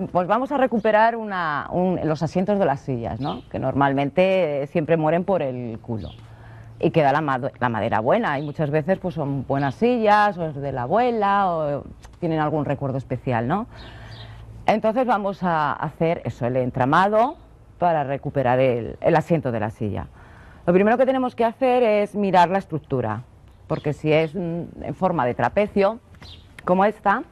Pues vamos a recuperar los asientos de las sillas, ¿no? Que normalmente siempre mueren por el culo. Y queda la madera buena, y muchas veces pues son buenas sillas, o es de la abuela, o tienen algún recuerdo especial, ¿no? Entonces vamos a hacer eso, el entramado, para recuperar el asiento de la silla. Lo primero que tenemos que hacer es mirar la estructura, porque si es en forma de trapecio, como esta,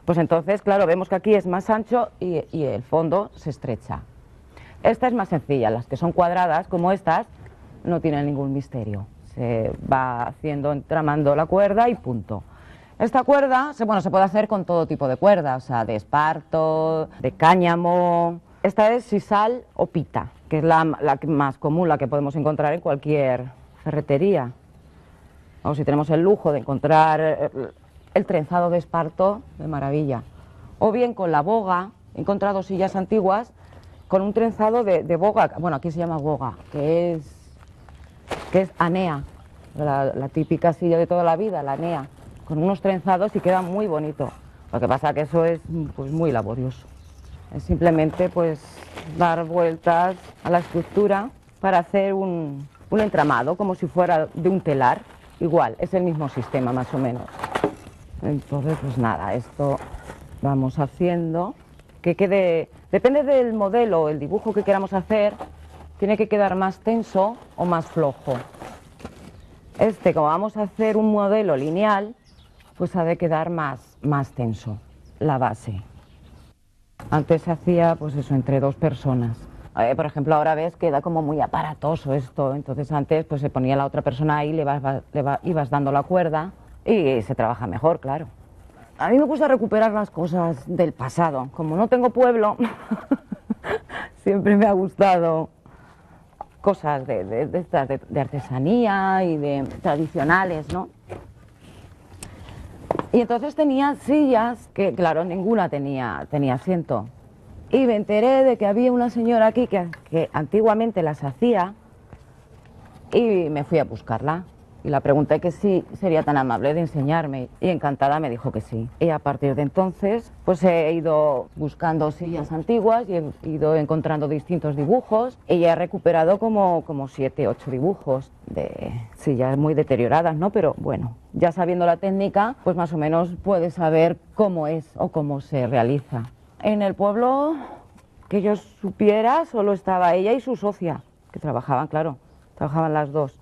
pues entonces, claro, vemos que aquí es más ancho y el fondo se estrecha. Esta es más sencilla, las que son cuadradas, como estas, no tienen ningún misterio. Se va haciendo, entramando la cuerda y punto. Esta cuerda, bueno, se puede hacer con todo tipo de cuerda, o sea, de esparto, de cáñamo. Esta es sisal o pita, que es la más común, la que podemos encontrar en cualquier ferretería. O si tenemos el lujo de encontrar el trenzado de esparto, de maravilla. O bien con la boga, he encontrado sillas antiguas con un trenzado de boga, bueno, aquí se llama boga, que es anea, la típica silla de toda la vida, la anea, con unos trenzados y queda muy bonito. Lo que pasa que eso es pues muy laborioso. Es simplemente pues dar vueltas a la estructura para hacer un entramado, como si fuera de un telar. Igual, es el mismo sistema más o menos. Entonces, pues nada, esto vamos haciendo, que quede, depende del modelo, el dibujo que queramos hacer, tiene que quedar más tenso o más flojo. Como vamos a hacer un modelo lineal, pues ha de quedar más tenso, la base. Antes se hacía, pues eso, entre dos personas. Por ejemplo, ahora ves, queda como muy aparatoso esto, entonces antes pues se ponía la otra persona ahí, ibas dando la cuerda y se trabaja mejor, claro. A mí me gusta recuperar las cosas del pasado. Como no tengo pueblo, siempre me ha gustado cosas de artesanía y de tradicionales, ¿no? Y entonces tenía sillas que, claro, ninguna tenía asiento. Y me enteré de que había una señora aquí que antiguamente las hacía y me fui a buscarla. Y la pregunté que si sería tan amable de enseñarme y encantada me dijo que sí. Y a partir de entonces pues he ido buscando sillas antiguas y he ido encontrando distintos dibujos y ya he recuperado como 7, 8 dibujos de sillas muy deterioradas, ¿no? Pero bueno, ya sabiendo la técnica pues más o menos puedes saber cómo es o cómo se realiza. En el pueblo, que yo supiera, solo estaba ella y su socia, que trabajaban, claro, trabajaban las dos.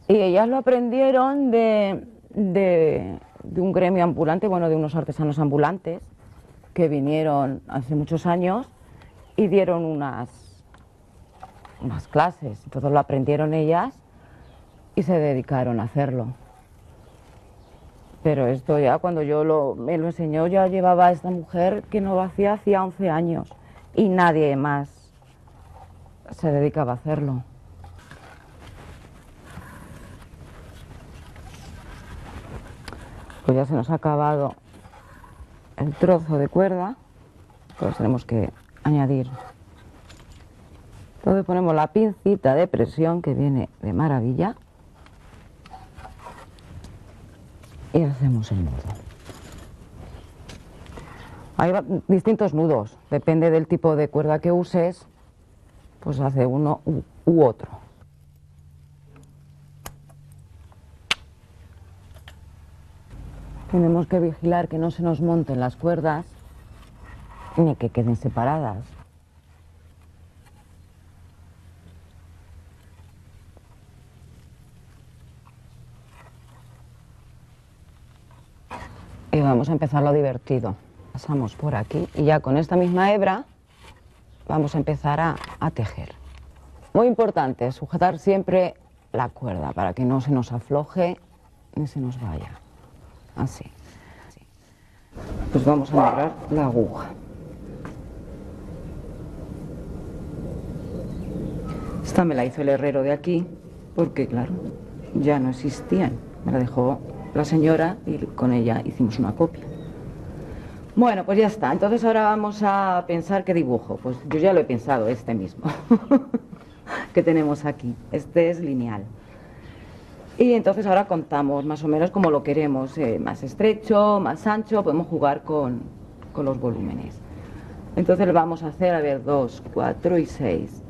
Y ellas lo aprendieron de un gremio ambulante, bueno, de unos artesanos ambulantes que vinieron hace muchos años y dieron unas clases. Entonces lo aprendieron ellas y se dedicaron a hacerlo. Pero esto ya, cuando me lo enseñó, ya llevaba esta mujer que no lo hacía 11 años y nadie más se dedicaba a hacerlo. Pues ya se nos ha acabado el trozo de cuerda, pues tenemos que añadir. Entonces ponemos la pincita de presión que viene de maravilla y hacemos el nudo. Hay distintos nudos, depende del tipo de cuerda que uses, pues hace uno u otro. Tenemos que vigilar que no se nos monten las cuerdas ni que queden separadas. Y vamos a empezar lo divertido. Pasamos por aquí y ya con esta misma hebra vamos a empezar a tejer. Muy importante, sujetar siempre la cuerda para que no se nos afloje ni se nos vaya. Así. Pues vamos a amarrar la aguja. Esta me la hizo el herrero de aquí porque, claro, ya no existían. Me la dejó la señora y con ella hicimos una copia. Bueno, pues ya está. Entonces ahora vamos a pensar qué dibujo. Pues yo ya lo he pensado, este mismo que tenemos aquí. Este es lineal. Y entonces ahora contamos más o menos como lo queremos, más estrecho, más ancho, podemos jugar con con los volúmenes. Entonces lo vamos a hacer, a ver, 2, 4 y 6.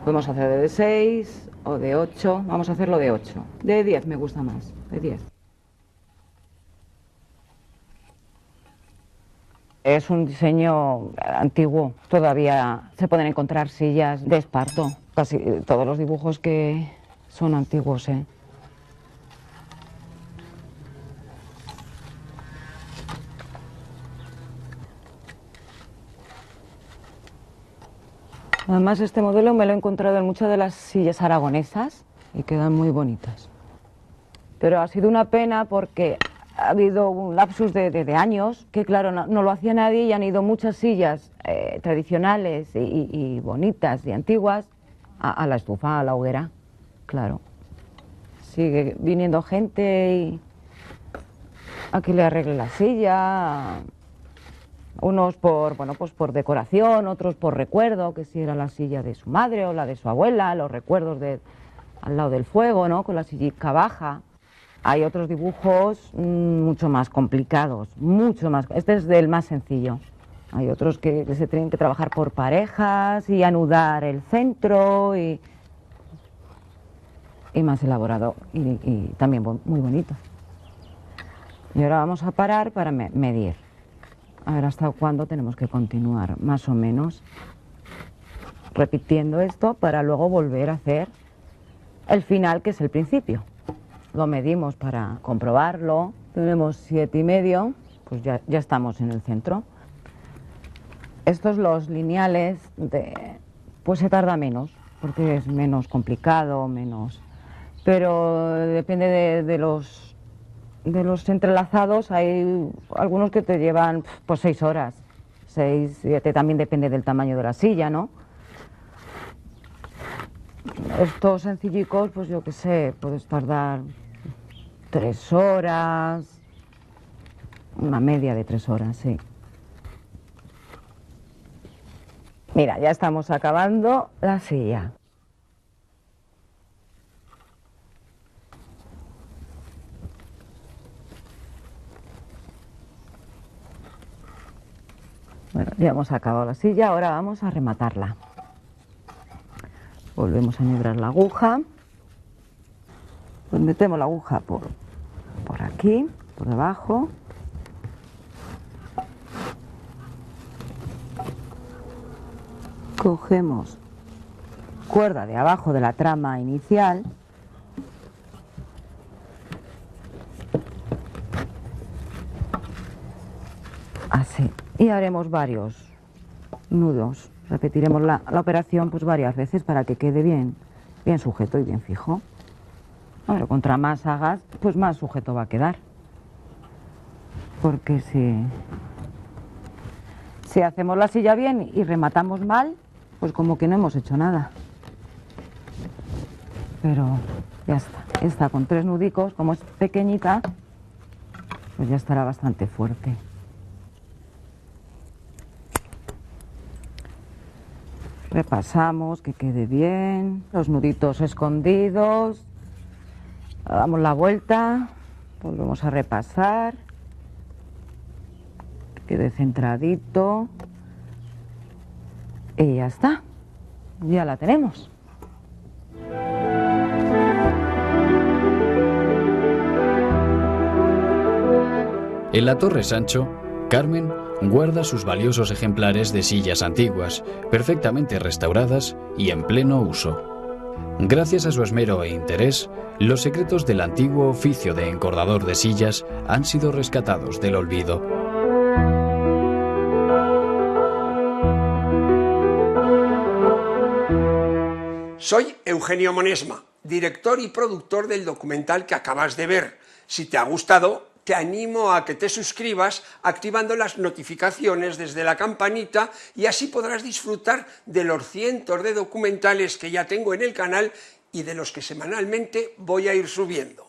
Podemos hacer de 6 o de 8. Vamos a hacerlo de 8. De 10 me gusta más, de 10. Es un diseño antiguo. Todavía se pueden encontrar sillas de esparto. Casi todos los dibujos que son antiguos, ¿eh? Además, este modelo me lo he encontrado en muchas de las sillas aragonesas y quedan muy bonitas. Pero ha sido una pena porque ha habido un lapsus de años que, claro, no lo hacía nadie y han ido muchas sillas tradicionales y bonitas y antiguas a la estufa, a la hoguera. Claro. Sigue viniendo gente y a que le arregle la silla. Unos por, bueno, pues por decoración, otros por recuerdo, que si era la silla de su madre o la de su abuela, los recuerdos al lado del fuego, ¿no? Con la sillica baja. Hay otros dibujos mucho más complicados, mucho más. Este es del más sencillo. Hay otros que se tienen que trabajar por parejas y anudar el centro y más elaborado y también muy bonito. Y ahora vamos a parar para medir. A ver hasta cuándo tenemos que continuar, más o menos, repitiendo esto para luego volver a hacer el final, que es el principio. Lo medimos para comprobarlo. Tenemos 7,5, pues ya estamos en el centro. Estos, los lineales, pues se tarda menos, porque es menos complicado, menos. Pero depende de los entrelazados. Hay algunos que te llevan pues 6 horas, 6, 7, también depende del tamaño de la silla, ¿no? Estos sencillicos, pues yo qué sé, puedes tardar 3 horas, una media de 3 horas, sí. Mira, ya estamos acabando la silla. Bueno, ya hemos acabado la silla, ahora vamos a rematarla. Volvemos a enhebrar la aguja. Pues metemos la aguja por aquí, por debajo. Cogemos cuerda de abajo de la trama inicial. Así. Y haremos varios nudos. Repetiremos la operación pues varias veces para que quede bien sujeto y bien fijo. Bueno, contra más hagas, pues más sujeto va a quedar. Porque si hacemos la silla bien y rematamos mal, pues como que no hemos hecho nada. Pero ya está. Esta con 3 nudicos, como es pequeñita, pues ya estará bastante fuerte. Repasamos que quede bien, los nuditos escondidos, damos la vuelta, volvemos a repasar, que quede centradito y ya está, ya la tenemos. En la Torre Sancho, Carmen guarda sus valiosos ejemplares de sillas antiguas, perfectamente restauradas y en pleno uso. Gracias a su esmero e interés, los secretos del antiguo oficio de encordador de sillas han sido rescatados del olvido. Soy Eugenio Monesma, director y productor del documental que acabas de ver. Si te ha gustado, te animo a que te suscribas activando las notificaciones desde la campanita y así podrás disfrutar de los cientos de documentales que ya tengo en el canal y de los que semanalmente voy a ir subiendo.